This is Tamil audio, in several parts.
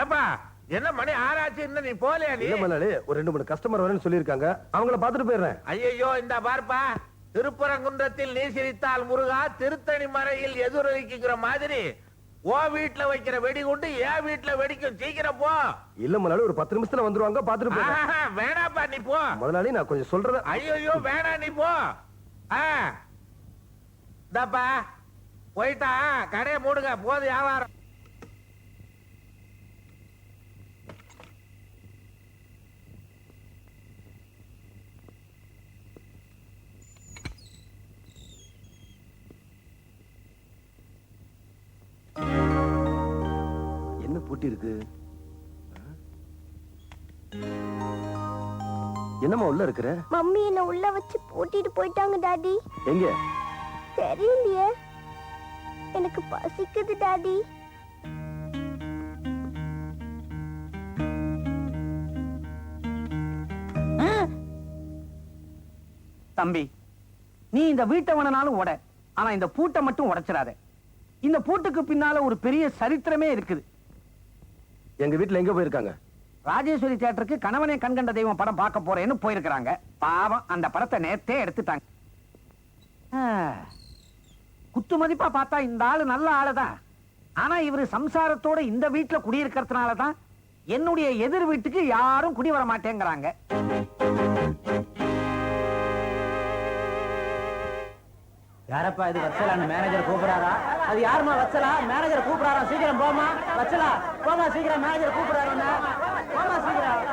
ஏப்பா என்ன மணி ஆராய்ச்சி இன்னும் நீ போலையா நீ? இல்ல முதலாளி, ஒரு 2-3 கஸ்டமர் வரேன்னு சொல்லியிருக்காங்க, அவங்கள பார்த்துட்டு போயிடுறேன். ஐயோ இந்த பார்ப்பா, திருப்பரங்குன்றத்தில் நீ சிரித்தால் முருகா, திருத்தணி மறையில் எதிரொலிக்குங்கிற மாதிரி ஓ வீட்டுல வைக்கிற வெடிகுண்டு என் வீட்டுல வெடிக்கும். சீக்கிரம் போ. இல்ல முதலாளி, ஒரு 10 நிமிஷத்துல வந்துருவாங்க, பார்த்துட்டு போயிடுறேன். வேணாப்பா நீ போ. முதலாளி நான் கொஞ்சம் சொல்றத. ஐயோ வேணா நீ போ. இந்தாப்பா போயிட்டா கடையை மூடுங்க, போது வியாபாரம். என்ன பூட்டி இருக்கு? என்னம்மா உள்ள இருக்கிற? மம்மி என்ன உள்ள வச்சு பூட்டிட்டு போயிட்டாங்க டாடி. எங்க? தெரியலையே, எனக்கு பசிக்குது டாடி. தம்பி, நீ இந்த வீட்டை வேணாலும் உட, ஆனா இந்த பூட்டை மட்டும் உடைச்சிடாத. இந்த பூட்டுக்கு பின்னால ஒரு பெரிய சரித்திரமே இருக்குது. எங்க வீட்டுல எங்க போயிருக்காங்க? ராஜேஸ்வரி தியேட்டருக்கு கணவனே கண்கண்ட தெய்வம் படம் பார்க்க போறேன்னு போயிருக்கிறாங்க. பாவம், அந்த படத்தை நேத்தே எடுத்துட்டாங்க. குத்து மதிப்பா பார்த்தா இந்த ஆளு நல்ல ஆளுதான். ஆனா இவரு சம்சாரத்தோட இந்த வீட்டுல குடியிருக்கிறதுனாலதான் என்னுடைய எதிர் வீட்டுக்கு யாரும் குடி வர மாட்டேங்கிறாங்க. யாரப்பா இது? வச்சலான்னு மேனேஜர் கூப்பிடாரா? அது யாருமா வச்சலா? மேனேஜர் கூப்பிடாரா? சீக்கிரம் போமா. வச்சலா போமா, சீக்கிரம் மேனேஜர் கூப்பிடாரு. போமா சீக்கிரம்.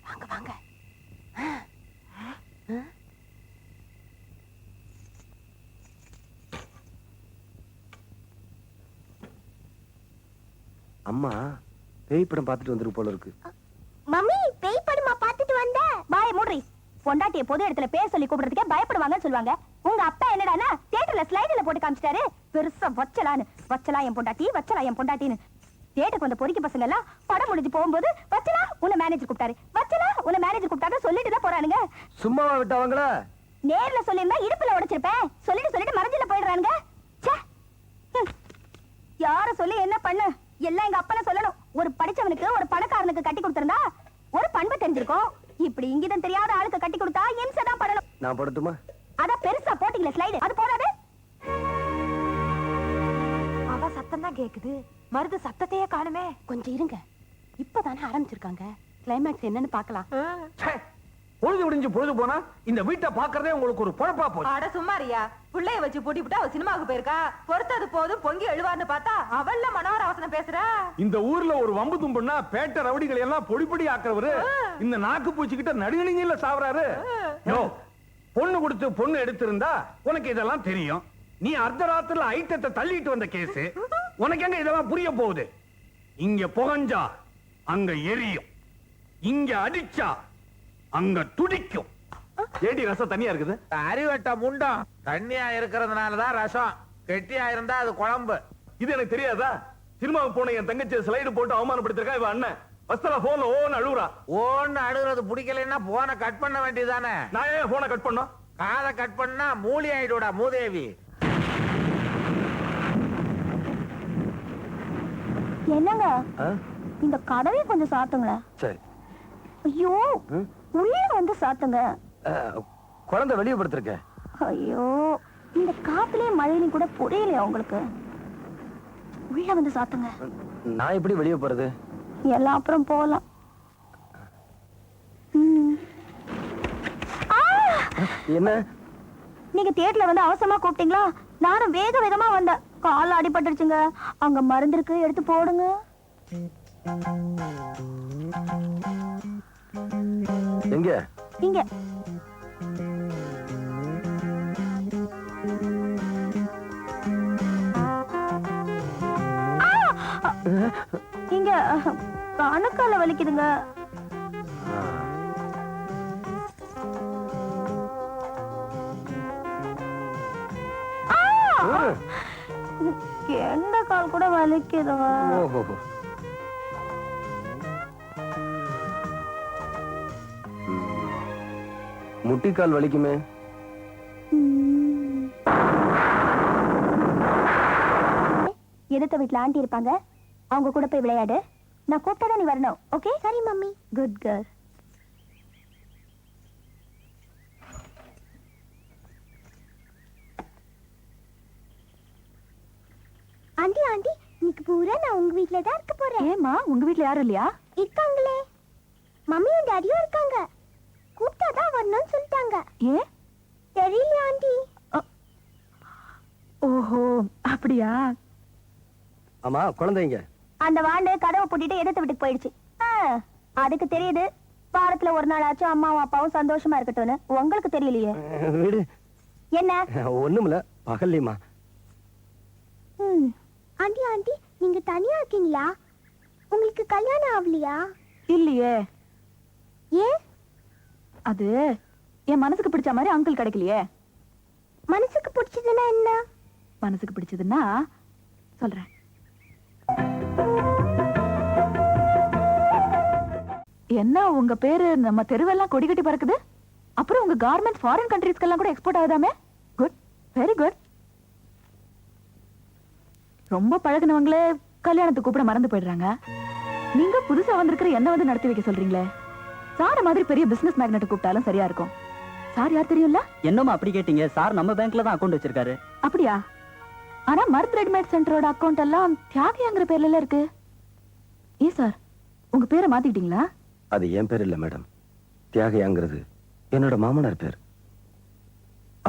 வாங்க வாங்க. அம்மா பேய் படம் பார்த்துட்டு வந்திருக்கு போல இருக்கு. மம்மி பேய் படமா பார்த்துட்டு வந்த? பாய மூடுறி. பொண்டாட்டிய பொது இடத்துல பேர் சொல்லி கூப்பிடுறதுக்கே பயப்படுவாங்கன்னு சொல்லுவாங்க. உங்க அப்பா என்னடானா தியேட்டர்ல ஸ்லைடுல போட்டு காமிச்சிட்டாரு. பெருசா வச்சலான்னு, வச்சலா என் பொண்டாட்டி, வச்சலா என் பொண்டாட்டின்னு. தியேட்டருக்கு வந்த பொறுக்கி பசங்க எல்லாம் படம் முடிஞ்சு போகும்போது வச்சலா உன்னை மேனேஜர் கூப்பிட்டாரு, வச்சலா உன்னை மேனேஜர் கூப்பிட்டாரு சொல்லிட்டு தான் போறானுங்க. சும்மாவா விட்டாங்களா? நேர்ல சொல்லிருந்தா இடுப்புல உடைச்சிருப்பேன். சொல்லிட்டு மறைஞ்சில போயிடுறானுங்க. யார சொல்லி என்ன பண்ண? எல்லாம் எங்க அப்பனை சொல்லணும். ஒரு படிச்சவனுக்கு ஒரு பணக்காரனுக்கு கட்டி கொடுத்திருந்தா ஒரு பண்பு தெரிஞ்சிருக்கும். இப்படி இங்கிதம் தெரியாத ஆளுக்கு கட்டி கொடுத்தா இம்சை தான் படணும். நான் போடட்டுமா? அத பெருசா போட்டீங்களே ஸ்லைடு, அது போடாது. அவ சத்தம் தான் கேக்குது, மருது சத்தத்தையே காணுமே. கொஞ்சம் இருங்க, இப்பதானே ஆரம்பிச்சிருக்காங்க. கிளைமேக்ஸ் என்னன்னு பாக்கலாம். பொழுது விடிஞ்சு பொழுது போனா இந்த வீட்டை பாக்குறதே உங்களுக்கு ஒரு பொழப்பா போச்சு. அட சும்மாரியா, புள்ளைய வச்சு பூட்டி விட்டா அவ சினிமாவுக்கு போயிருக்கா. பொறுத்தது போதும் பொங்கி எழுவார்னு பார்த்தா அவள்ல மனோகர அவசனம் பேசுறா. இந்த ஊர்ல ஒரு வம்பு தும்புன்னா பேட்ட ரவுடிகளை எல்லாம் பொடி பொடி ஆக்குறவரு இந்த நாக்கு பூச்சிக்கிட்ட நடுநிலையில சாவறாரு. பொண்ணு கொடுத்து பொண்ணு எடுத்திருந்தா உனக்கு இதெல்லாம் தெரியும். நீ அர்த்தராத்திரில ஐட்டத்தை தள்ளிட்டு வந்த கேஸ், உனக்கு எங்க இதெல்லாம் புரிய போகுது? இங்க புகஞ்சா அங்க எரியும், இங்க அடிச்சா அங்க துடிக்கும். ஏடி ரசம் தனியா இருக்குது? அறிவட்ட முண்டம் தண்ணியா இருக்கிறதுனாலதான் ரசம், கெட்டியா இருந்தா அது குழம்பு. இது எனக்கு தெரியாதா? சினிமாவுக்கு போன என் தங்கச்சி ஸ்லைடு போட்டு அவமானப்படுத்திருக்கா இவன் அண்ணன். வஸ்தலா போன்ல ஓன்னு அழுகுறா. ஓன்னு அழுகுறது பிடிக்கலன்னா போனை கட் பண்ண வேண்டியதானே. நான் ஏன் போனை கட் பண்ணோம்? காதை கட் பண்ணா மூலி ஆயிடுடா மூதேவி. என்னங்க இந்த கதவை கொஞ்சம் சாத்துங்களேன். சரி. ஐயோ, உள்ளே வந்து சாத்துங்க. குழந்தை வெளியே படுத்திருக்க. ஐயோ, இந்த காத்துலயும் மழையிலும் கூட புரியலையா உங்களுக்கு? உள்ள வந்து சாத்துங்க. நான் எப்படி வெளியே போறது? எல்லாம் அப்புறம் போலாம். என்ன? நீங்க தியேட்டர்ல வந்து அவசரமா கூப்பிட்டீங்களா? நானும் வேக வேகமா வந்தேன். கால் அடிபட்டுருச்சுங்க. அங்க மருந்து இருக்கு, எடுத்து போடுங்க. எங்க? இங்க. இங்க கணக்கால வலிக்குதுங்க. எந்த கால் கூட வலிக்குதுங்க. முட்டிக்கால் வலிக்குமே. எதிர்த்த வீட்டுல ஆண்டி இருப்பாங்க, அவங்க கூட போய் விளையாடு. நான் கூப்பிட்டா நீ வரணும். ஓகே? சரி mummy. Good girl. Aunty aunty, இன்னைக்கு பூரா நான் உங்க வீட்ல தான் இருக்க போறேன். ஏமா உங்க வீட்ல யாரும் இல்லையா? இருக்காங்களே, மம்மியும் டாடியும் இருக்காங்க. கூப்பிட்டா தான் வரணும்னு சொல்லிட்டாங்க. ஏன் தெரியல ஆண்டி. ஓஹோ அப்படியா? ஆமா, குழந்தைங்க அந்த வாண்டு கதவை பூட்டிட்டு எதிர்த்த வீட்டுக்கு போயிடுச்சு. அதுக்கு தெரியுது வாரத்துல ஒரு நாள் ஆச்சும் அம்மாவும் அப்பாவும் சந்தோஷமா இருக்கட்டும்னு. உங்களுக்கு தெரியலையே. வீடு என்ன? ஒண்ணுமில்ல, பகல்லையுமா. ஆண்டி ஆண்டி, நீங்க தனியா இருக்கீங்களா? உங்களுக்கு கல்யாணம் ஆகலையா? இல்லையே. ஏன்? அது என் மனசுக்கு பிடிச்ச மாதிரி அங்கிள் கிடைக்கலையே. மனசுக்கு பிடிச்சதுன்னா என்ன? மனசுக்கு பிடிச்சதுன்னா சொல்றேன். என்ன உங்க பேரு நம்ம தெருவெல்லாம் கொடி கட்டி பறக்குது. அப்புறம் உங்க கார்மெண்ட்ஸ் ஃபாரின் கண்ட்ரீஸ்க்கெல்லாம் கூட எக்ஸ்போர்ட் ஆகுதாமே. Good, very good. ரொம்ப பழகுனவங்களே கல்யாணத்துக்கு கூப்பிட மறந்து போயிடுறாங்க. நீங்க புதுசா வந்திருக்கிற என்ன வந்து நடத்தி வைக்க சொல்றீங்களே. சார மாதிரி பெரிய பிசினஸ் மேக்னெட் கூப்பிட்டாலும் சரியா இருக்கும். சார் யார் தெரியும்ல? என்னமா அப்படி கேட்டீங்க? சார் நம்ம பேங்க்ல தான் அக்கவுண்ட் வச்சிருக்காரு. அப்படியா? ஆனா மர்த் ரெடிமேட் சென்டரோட அக்கவுண்ட் எல்லாம் தியாகிங்கிற பேர்ல இருக்கு. ஏன் சார் உங்க பேரை மாத்திட்டீங்களா? அது என் பேர் இல்ல மேடம். தியாகையாங்கிறது என்னோட மாமனார் பேர்.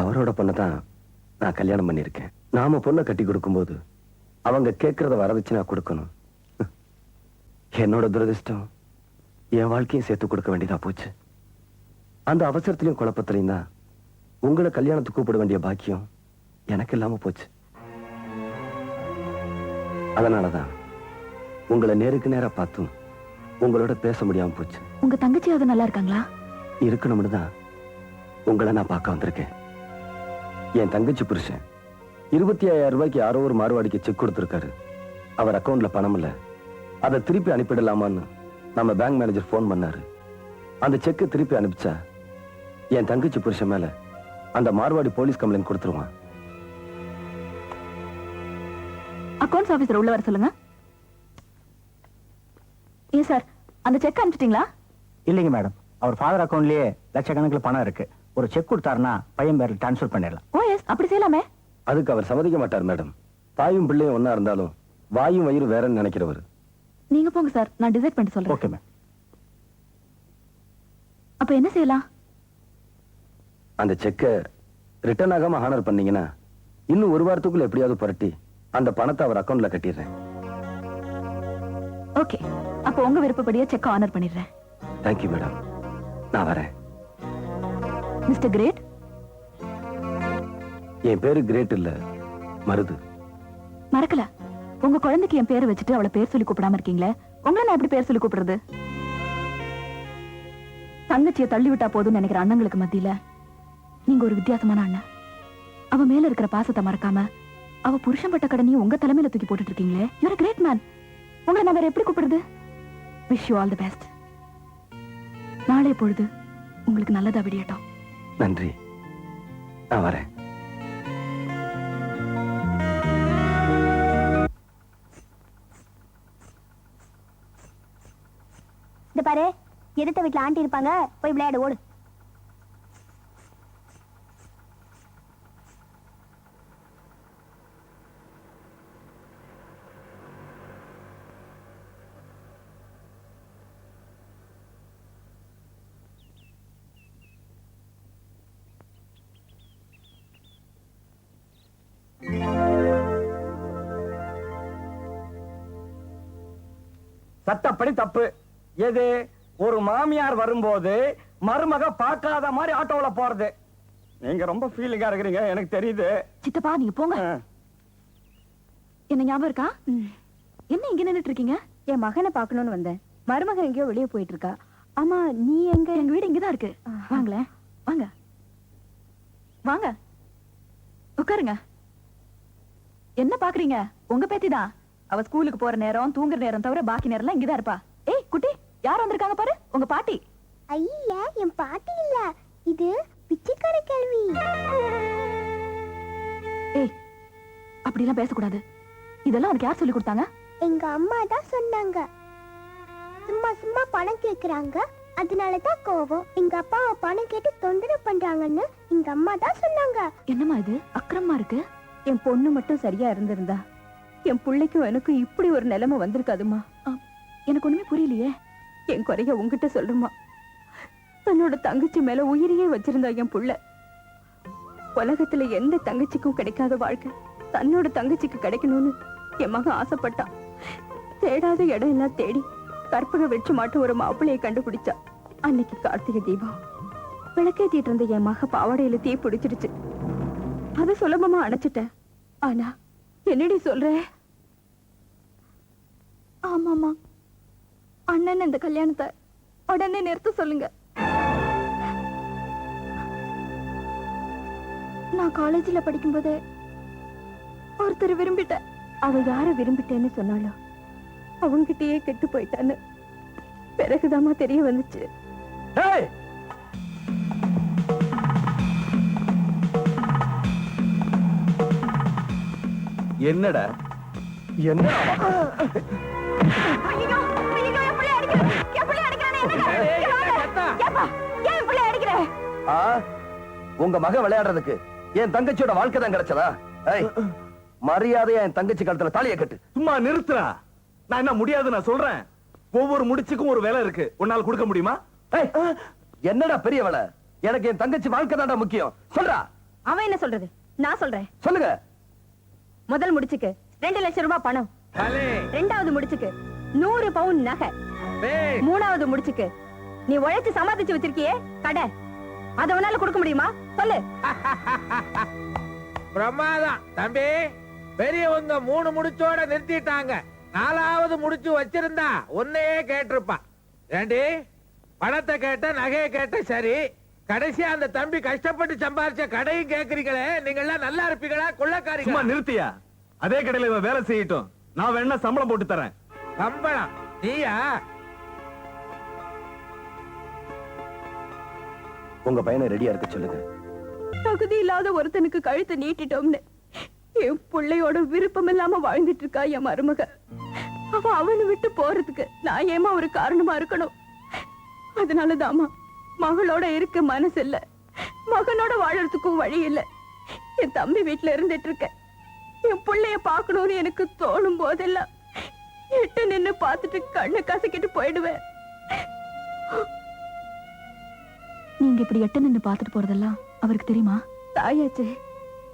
அவரோட பொண்ணை தான் நான் கல்யாணம் பண்ணிருக்கேன். நாம பொண்ணை கட்டி கொடுக்கும்போது அவங்க கேட்கறத வரதட்சணை கொடுக்கணும். என்னோட துரதிர்ஷ்டம் என் வாழ்க்கையும் சேர்த்து கொடுக்க வேண்டியதா போச்சு. அந்த அவசரத்திலையும் குழப்பத்திலையும் தான் உங்களை கல்யாணத்துக்கு கூப்பிட வேண்டிய பாக்கியம் எனக்கு இல்லாம போச்சு. அதனாலதான் உங்களை நேருக்கு நேரா பார்த்தும் உங்களோட பேச முடியாம போச்சு. உங்க தங்கச்சியாவது நல்லா இருக்காங்களா? இருக்கணும்னு தான் உங்களை நான் பார்க்க வந்திருக்கேன். என் தங்கச்சி புருஷன் 25,000 ரூபாய்க்கு யாரோ ஒரு மார்வாடிக்கு செக் கொடுத்திருக்காரு. அவர் அக்கவுண்ட்ல பணம் இல்ல, அதை திருப்பி அனுப்பிடலாமான்னு நம்ம பேங்க் மேனேஜர் போன் பண்ணாரு. அந்த செக்கை திருப்பி அனுப்பிச்சா என் தங்கச்சி புருஷன் மேல அந்த மார்வாடி போலீஸ் கம்ப்ளைண்ட் கொடுத்துருவான். அக்கவுண்ட்ஸ் ஆபீசர் உள்ள வர சொல்லுங்க. ஏன் சார் அந்த செக் அனுப்பிச்சிட்டீங்களா? இல்லைங்க மேடம், அவர் ஃபாதர் அக்கவுண்ட்லயே லட்சக்கணக்கில் பணம் இருக்கு. ஒரு செக் கொடுத்தாருன்னா பையன் பேர்ல டிரான்ஸ்ஃபர் பண்ணிடலாம். ஓ எஸ், அப்படி செய்யலாமே. அதுக்கு அவர் சம்மதிக்க மாட்டார் மேடம். தாயும் பிள்ளையும் ஒன்னா இருந்தாலும் வாயும் வயிறு வேறன்னு நினைக்கிறவர். நீங்க போங்க சார், நான் டிசைட் பண்ணி சொல்றேன். Okay ma'am. அப்ப என்ன செய்யலாம்? அந்த செக்கை ரிட்டர்ன் ஆகாம ஹானர் பண்ணீங்கன்னா இன்னும் ஒரு வாரத்துக்குள்ள எப்படியாவது புரட்டி அந்த பணத்தை அவர் அக்கவுண்ட்ல கட்டிடுறேன். ஓகே, அப்ப உங்க விருப்பப்படியே செக் ஆனர் பண்ணிடுறேன். தேங்க்யூ மேடம், நான் வரேன். Mister great. என் பேரு கிரேட் இல்ல, மருது. மறக்கல, உங்க குழந்தைக்கு என் பேரை வச்சுட்டு அவளை பேர் சொல்லி கூப்பிடாம இருக்கீங்களே, உங்களை நான் எப்படி பேர் சொல்லி கூப்பிடுறது? தங்கச்சியை தள்ளி விட்டா போதும்னு நினைக்கிற அண்ணங்களுக்கு மத்தியில நீங்க ஒரு வித்தியாசமான அண்ணன். அவ மேல இருக்கிற பாசத்தை மறக்காம அவ புருஷன் பட்ட கடனையும் உங்க தலைமையில தூக்கி போட்டுட்டு இருக்கீங்களே. You're great man. உங்களை நான் வேற எப்படி கூப்பிடுறது? Wish you all the best. நாளை பொழுது உங்களுக்கு நல்லதா விடியட்டும். நன்றி, நான் வரேன். இந்த பாரு, எதிர்த்த வீட்டுல ஆண்டி இருப்பாங்க, போய் விளையாடு, ஓடு. சட்டப்படி தப்பு. எது? ஒரு மாமியார் வரும்போது மருமக பார்க்காத மாதிரி ஆட்டோல போறது. நீங்க ரொம்ப ஃபீலிங்கா இருக்கிறீங்க, எனக்கு தெரியுது. சித்தப்பா நீங்க போங்க. என்ன ஞாபகம் இருக்கா? என்ன இங்க நின்னுட்டு இருக்கீங்க? என் மகனை பார்க்கணும்னு வந்தேன். மருமகன் எங்கேயோ வெளியே போயிட்டு இருக்கா. ஆமா, நீ எங்க? எங்க வீடு இங்கதான் இருக்கு. வாங்களேன், வாங்க வாங்க, உட்காருங்க. என்ன பாக்குறீங்க? உங்க பேத்திதான். அவ ஸ்கூலுக்கு போற நேரம், தூங்குற நேரம் தவிர பாக்கி நேரம்லாம் இங்கதான் இருப்பா. ஏய் குட்டி, யார் வந்திருக்காங்க பாரு, உங்க பாட்டி. ஐயா, என் பாட்டி இல்ல, இது பிச்சைக்கார கேள்வி. ஏய், அப்படிலாம் பேசக்கூடாது. இதெல்லாம் உனக்கு யார் சொல்லி கொடுத்தாங்க? எங்க அம்மா தான் சொன்னாங்க. சும்மா சும்மா பணம் கேக்குறாங்க, அதனாலதான் கோவம். எங்க அப்பாவை பணம் கேட்டு தொந்தரவு பண்றாங்கன்னு எங்க அம்மா தான் சொன்னாங்க. என்னம்மா இது அக்கிரமமா இருக்கு? என் பொண்ணு மட்டும் சரியா இருந்திருந்தா என் பிள்ளைக்கும் எனக்கும் இப்படி ஒரு நிலைமை வந்திருக்காதுமா. எனக்கு ஒண்ணுமே புரியலையே. என் குறைய உங்ககிட்ட சொல்றமா. தன்னோட தங்கச்சி மேல உயிரையே வச்சிருந்தா என் புள்ள. உலகத்துல எந்த தங்கச்சிக்கும் கிடைக்காத வாழ்க்கை தன்னோட தங்கச்சிக்கு கிடைக்கணும்னு என் மகன் ஆசைப்பட்டான். தேடாத இடம் எல்லாம் தேடி கற்பக வெச்சு மாட்டு ஒரு மாப்பிள்ளையை கண்டுபிடிச்சா. அன்னைக்கு கார்த்திகை தீபம் விளக்கேத்திட்டு இருந்த என் மக பாவாடையில தீ பிடிச்சிடுச்சு. அது சுலபமா அணைச்சிட்டேன். ஆனா என்னடி சொல்ற? ஆமாமா, அண்ணன் இந்த கல்யாணத்தை உடனே நிறுத்த சொல்லுங்க. நான் காலேஜ்ல படிக்கும்போது ஒருத்தர் விரும்பிட்டேன். அவ யார விரும்பிட்டேன்னு சொன்னாலும் அவங்கிட்டயே கெட்டு போயிட்டான்னு பிறகுதாமா தெரிய வந்துச்சு. ஏய், என்னடா என்ன உங்க மக விளையாடுறதுக்கு என் தங்கச்சியோட வாழ்க்கை தான் கிடைச்சதா? ஏய், மரியாதையா என் தங்கச்சி கழுத்துல தாலியை கட்டு. சும்மா நிறுத்துறா. நான் என்ன முடியாது நான் சொல்றேன். ஒவ்வொரு முடிச்சுக்கும் ஒரு வேலை இருக்கு. உன்னால கொடுக்க முடியுமா? ஏய், என்னடா பெரிய வேலை? எனக்கு என் தங்கச்சி வாழ்க்கை தான்டா முக்கியம். சொல்றா. அவன் என்ன சொல்றது? நான் சொல்றேன். சொல்லுங்க. முதல் முடிச்சுக்கு 2 லட்சம் ரூபாய் பணம். பலே, ரெண்டாவது முடிச்சுக்கு 100 பவுன் நகை. பேஷ். மூணாவது முடிச்சுக்கு நீ உழைச்சு சமாளிச்சு வச்சிருக்கியே கடை, அத உன்னால கொடுக்க முடியுமா? சொல்லு. பிரமாதம் தம்பி. பெரியவங்க 3 முடிச்சோட நிறுத்திட்டாங்க. 4வது முடிச்சு வச்சிருந்தா உன்னையே கேட்டிருப்பா. ஏண்டி பணத்தை கேட்ட, நகையை கேட்ட, சரி கடைசியா அந்த தம்பி கஷ்டப்பட்டு சம்பாரிச்ச கடையும் கேக்குறீங்களே, நீங்க எல்லாம் நல்லா இருப்பீங்களா சும்மா கொள்ளக்காரீங்களா? நிறுத்தியா? அதே கடையில இவன் வேலை செய்யட்டும். நான் வேணா சம்பளம் போட்டு தரேன். சம்பளம் நீயா? உங்க பையனை ரெடியா இருக்க சொல்லுங்க. தகுதி இல்லாத ஒருத்தனுக்கு கழுத்தை நீட்டிட்டோம்னு என் பிள்ளையோட விருப்பம் இல்லாம வாழ்ந்துட்டு இருக்கா என் மருமக. அவனை விட்டு போறதுக்கு நான் ஏமா ஒரு காரணமா இருக்கணும்? அதனாலதாமா மகளோட இருக்க மனசு இல்ல, மகனோட வாழறதுக்கும் வழி இல்ல. என் தம்பி வீட்டுல இருந்துட்டு இருக்க. என் பிள்ளைய பாக்கணும்னு எனக்கு தோணும் போதெல்லாம் எட்ட நின்னு பாத்துட்டு கண்ணை கசக்கிட்டு போயிடுவேன். நீங்க இப்படி எட்ட நின்னு பாத்துட்டு போறதெல்லாம் அவருக்கு தெரியுமா? தாயாச்சே,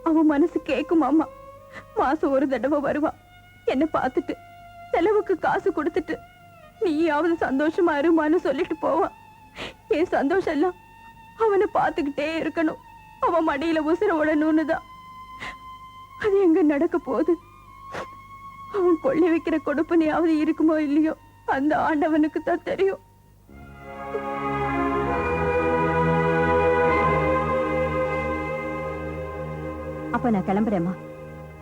அவன் மனசு கேக்குமாமா. மாசம் ஒரு தடவை வருவா, என்ன பார்த்துட்டு செலவுக்கு காசு கொடுத்துட்டு நீயாவது சந்தோஷமா இருமான்னு சொல்லிட்டு போவான். என் சந்தோஷம் எல்லாம் அவனை பார்த்துக்கிட்டே இருக்கணும், அவன் மடியில உசுர விடணும்னு தான். அது எங்க நடக்க போகுது? அவன் கொள்ளை வைக்கிற கொடுப்பனையாவது இருக்குமோ இல்லையோ அந்த ஆண்டவனுக்கு தான் தெரியும். அப்ப நான் கிளம்புறேம்மா.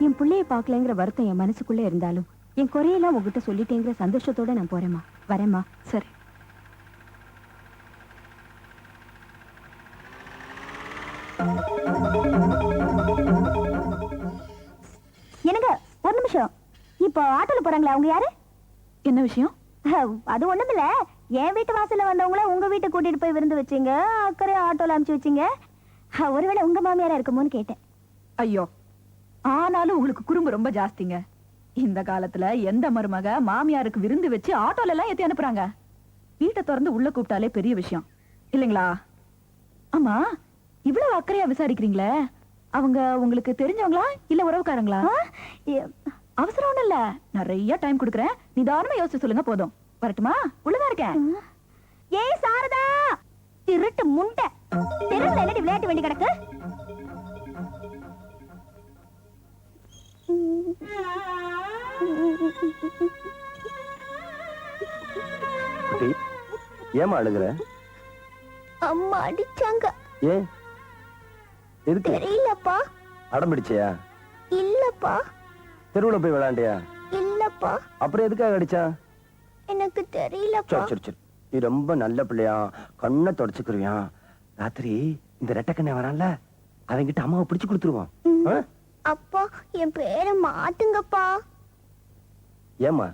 என் பிள்ளைய பாக்கலங்கிற வருத்தம் என் மனசுக்குள்ள இருந்தாலும் என் குறையெல்லாம் உங்ககிட்ட சொல்லிட்டேங்கிற சந்தோஷத்தோட நான் போறேம்மா. வரேம்மா. சரி. எனக்கு ஒரு நிமிஷம். இப்போ ஆட்டோல போறாங்களா, அவங்க யாரு? என்ன விஷயம்? அது ஒண்ணுமில்ல, என் வீட்டு வாசல்ல வந்தவங்கள உங்க வீட்டை கூட்டிட்டு போய் விருந்து வச்சீங்க, அக்கறை ஆட்டோல அனுப்பிச்சு வச்சீங்க. ஒருவேளை உங்க மாமியாரா இருக்குமோன்னு கேட்டேன். ஐயோ, ஆனாலும் உங்களுக்கு குறும்பு ரொம்ப ஜாஸ்திங்க. இந்த காலத்துல எந்த மருமக மாமியாருக்கு விருந்து வச்சு ஆட்டோல எல்லாம் ஏத்தி அனுப்புறாங்க? வீட்டை திறந்து உள்ள கூப்பிட்டாலே பெரிய விஷயம் இல்லைங்களா? ஆமா, இவ்வளவு அக்கறையா விசாரிக்கிறீங்களே, அவங்க உங்களுக்கு தெரிஞ்சவங்களா இல்ல உறவுக்காரங்களா? அவசரம் ஒண்ணு இல்ல, நிறைய டைம் கொடுக்கறேன், நிதானமா யோசிச்சு சொல்லுங்க. போதும். வரட்டுமா? உள்ளதா இருக்கேன். ஏய் சாரதா, திருட்டு முண்டை, தெருவுல என்னடி விளையாட்டு வேண்டி கிடக்கு? குட்டி, ஏமா அழுகுற? அம்மா அடிச்சாங்க. ஏன்? எதுக்கு? தெரியலப்பா. அடம் பிடிச்சியா? இல்லப்பா. தெருவுல போய் விளையாண்டியா? இல்லப்பா. அப்புறம் எதுக்காக அடிச்சா? எனக்கு தெரியலப்பா. சரி சரி சரி, நீ ரொம்ப நல்ல பிள்ளையா, கண்ணை தொடச்சுக்கிறியா? ராத்திரி இந்த ரெட்டக்கண்ணை வரான்ல, அவன்கிட்ட அம்மாவை பிடிச்சு கொடுத்துருவான். ஆ? அப்பா என் பேரை மாத்துங்கப்பா. ஏம்மா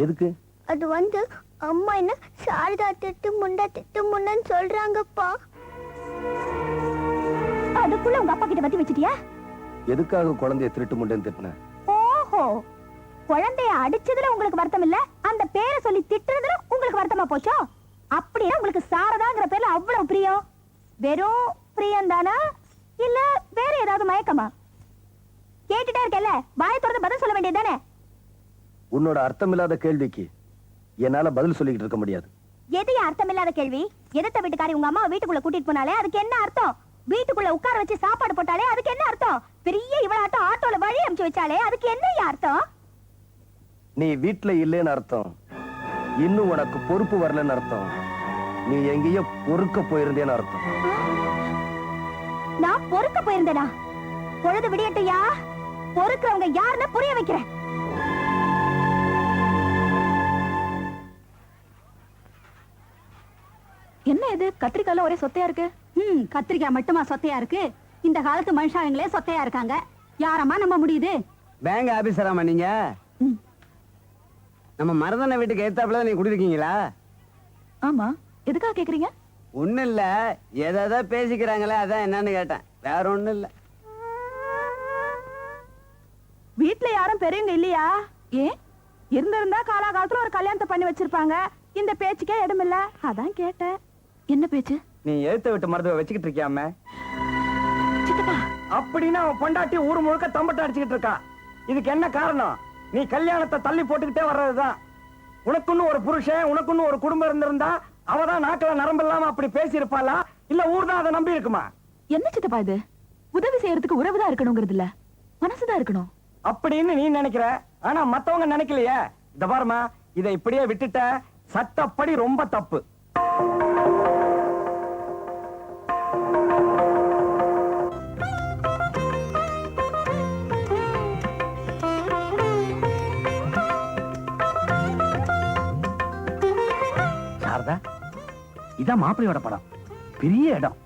எதுக்கு? அது வந்து அம்மா என்ன சாரதா திட்டு முண்டன்னு சொல்றாங்கப்பா. அதுக்குள்ள உங்க அப்பா கிட்ட பத்தி வச்சிட்டியா? எதுக்காக குழந்தைய திருட்டு முண்டேன்னு திட்டின? ஓஹோ, குழந்தைய அடிச்சதுல உங்களுக்கு வருத்தம் இல்ல, அந்த பேரை சொல்லி திட்டுறதுல உங்களுக்கு வருத்தமா போச்சோ? அப்படின்னா உங்களுக்கு சாரதாங்கிற பேர்ல அவ்வளவு பிரியம். வெறும் பிரியம் தானா இல்ல வேற ஏதாவது மயக்கமா? கேட்டுட்டே இருக்கல, வாயை திறந்து பதில் சொல்ல வேண்டியதானே? உன்னோட அர்த்தமில்லாத கேள்விக்கு என்னால பதில் சொல்லிக்கிட்டு இருக்க முடியாது. எது அர்த்தமில்லாத கேள்வி? எதிர்த்த வீட்டுக்காரி உங்க அம்மா வீட்டுக்குள்ள கூட்டிட்டு போனாலே அதுக்கு என்ன அர்த்தம்? வீட்டுக்குள்ள உட்கார வச்சு சாப்பாடு போட்டாலே அதுக்கு என்ன அர்த்தம்? பெரிய இவளாட்டம் ஆட்டோல வழி அனுப்பிச்சு வச்சாலே அதுக்கு என்ன அர்த்தம்? நீ வீட்டுல இல்லைன்னு அர்த்தம். இன்னும் உனக்கு பொறுப்பு வரலன்னு அர்த்தம். நீ எங்கேயோ பொறுக்க போயிருந்தேன்னு அர்த்தம். நான் பொறுக்க போயிருந்தேனா? பொழுது விடியட்டையா, பொறுக்கிறவங்க யாருன்னு புரிய வைக்கிறேன். என்ன இது கத்திரிக்கால ஒரே சொத்தையா இருக்கு? கத்திரிக்காய் மட்டுமா சொத்தையா இருக்கு? இந்த காலத்து மனுஷாங்களே சொத்தையா இருக்காங்க. யாரம்மா நம்ப முடியுது? பேங்க் ஆபீசராமா நீங்க? நம்ம மருதனை வீட்டுக்கு ஏத்தாப்புல நீங்க குடியிருக்கீங்களா? ஆமா, எதுக்காக கேக்குறீங்க? ஒண்ணும் இல்ல, ஏதாவது பேசிக்கிறாங்களே அதான் என்னன்னு கேட்டேன், வேற ஒண்ணும் இல்ல. வீட்ல யாரும் பெரியவங்க இல்லையா? ஏன் இருந்திருந்தா காலாகாலத்துல ஒரு கல்யாணத்தை பண்ணி வச்சிருப்பாங்க. இந்த பேச்சுக்கே இடமில்ல, அதான் கேட்டேன். என்ன பேச்சு? நீ எழுத்த விட்டு மருத்துவ வச்சுக்கிட்டு இருக்கியாம? சித்தப்பா, அப்படின்னா அவன் பொண்டாட்டி ஊர் முழுக்க தம்பட்ட அடிச்சுக்கிட்டு இருக்கா. இதுக்கு என்ன காரணம்? நீ கல்யாணத்தை தள்ளி போட்டுக்கிட்டே வர்றதுதான். உனக்குன்னு ஒரு புருஷன், உனக்குன்னு ஒரு குடும்பம் இருந்திருந்தா அவதான் நாக்குல நரம்பு இல்லாம அப்படி பேசி இருப்பாளா, இல்ல ஊர் தான் அதை நம்பி இருக்குமா? என்ன சித்தப்பா இது? உதவி செய்யறதுக்கு உறவுதான் இருக்கணுங்கிறது இல்ல, மனசுதான் இருக்கணும் அப்படின்னு நீ நினைக்கிற. ஆனா மத்தவங்க நினைக்கலையே. இந்த பாருமா, இதை இப்படியே விட்டுட்ட சட்டப்படி ரொம்ப தப்பு. சாரதா, இதான் மாப்பிள்ளையோட படம். பெரிய இடம்,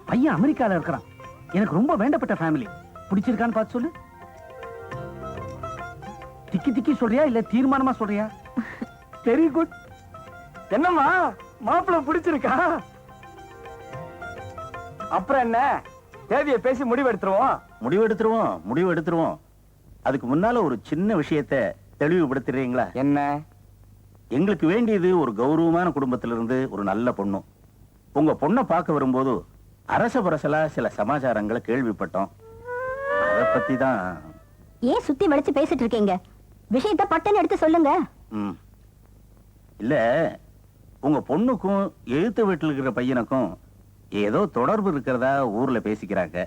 பையன் அமெரிக்கால இருக்கிறான். எனக்கு ரொம்ப வேண்டப்பட்ட ஃபேமிலி. பிடிச்சிருக்கான்னு பார்த்து சொல்லு. திக்கி திக்கி சொல்றியா இல்ல தீர்மானமா சொல்றியா? Very good. என்னம்மா, மாப்பிள்ளை பிடிச்சிருக்கா? அப்புறம் என்ன, தேதியை பேசி முடிவெடுத்துருவோம். முடிவெடுத்துருவோம். அதுக்கு முன்னால ஒரு சின்ன விஷயத்தை தெளிவுபடுத்துறீங்களா? என்ன? எங்களுக்கு வேண்டியது ஒரு கௌரவமான குடும்பத்திலிருந்து ஒரு நல்ல பொண்ணு. உங்க பொண்ணை பார்க்க வரும்போது அரச பரசலா சில சமாச்சாரங்களை கேள்விப்பட்டோம். அத பத்தி தான். ஏன் சுத்தி வளைச்சு பேசிட்டு இருக்கீங்க? விஷயத்தை பட்டுன்னு எடுத்து சொல்லுங்க. இல்ல, உங்க பொண்ணுக்கும் எழுத்து வீட்டில் இருக்கிற பையனுக்கும் ஏதோ தொடர்பு இருக்கிறதா ஊர்ல பேசிக்கிறாங்க.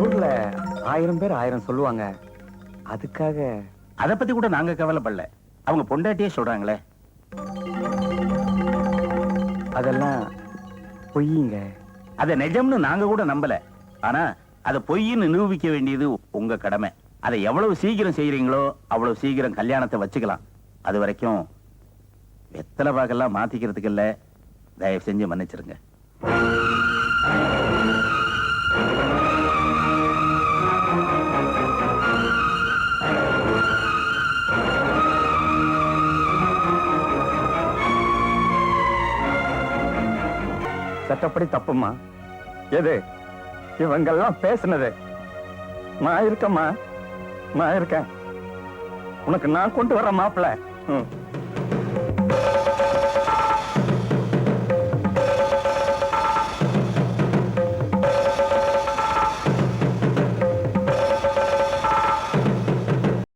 ஊர்ல 1000 பேர் 1000 சொல்லுவாங்க. அதுக்காக அத பத்தி கூட நாங்க கவலைப்படல. அவங்க பொண்டாட்டியே சொல்றாங்களே. அதெல்லாம் பொய்யுங்க. அத நிஜம்னு நாங்க கூட நம்பல. ஆனா அத பொய்ன்னு நிரூபிக்க வேண்டியது உங்க கடமை. அதை எவ்வளவு சீக்கிரம் செய்யறீங்களோ அவ்வளவு சீக்கிரம் கல்யாணத்தை வச்சுக்கலாம். அது வரைக்கும் வெத்தலை பாக்கெல்லாம் மாத்திக்கிறதுக்கு இல்ல, தயவு செஞ்சு மன்னிச்சிருங்க. சட்டப்படி தப்புமா. எது இவங்கெல்லாம் பேசுனது? நான் இருக்கேம்மா, நான் இருக்கேன். உனக்கு நான் கொண்டு வர மாப்பிள்ள.